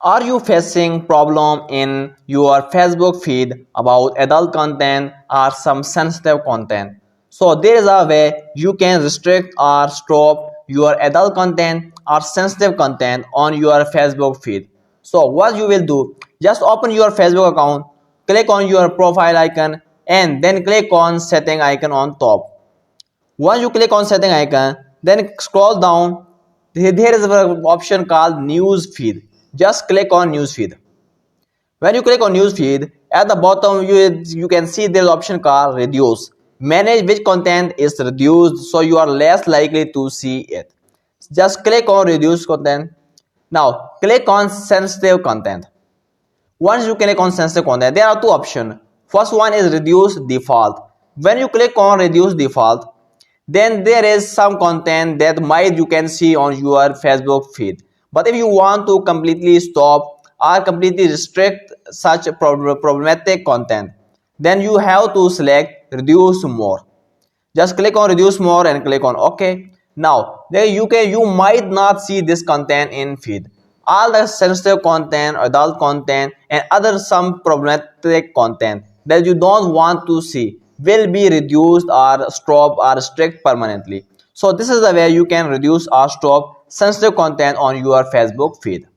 Are you facing problem in your Facebook feed about adult content or some sensitive content? So there is a way you can restrict or stop your adult content or sensitive content on your Facebook feed. So what you will do, just open your Facebook account, click on your profile icon and then click on setting icon on top. Once you click on setting icon, then scroll down. There is an option called news feed. Just click on news feed. When you click on news feed, at the bottom you can see there is option called reduce. Manage which content is reduced so you are less likely to see it. Just click on reduce content. Now click on sensitive content. Once you click on sensitive content, there are two options. First one is reduce default. When you click on reduce default, then there is some content that might you can see on your Facebook feed. But if you want to completely stop or completely restrict such problematic content, then you have to select reduce more. Just click on reduce more and click on OK. Now there you might not see this content in feed. All the sensitive content, adult content and other some problematic content that you don't want to see will be reduced or stop or restrict permanently. So this is the way you can reduce or stop sensitive content on your Facebook feed.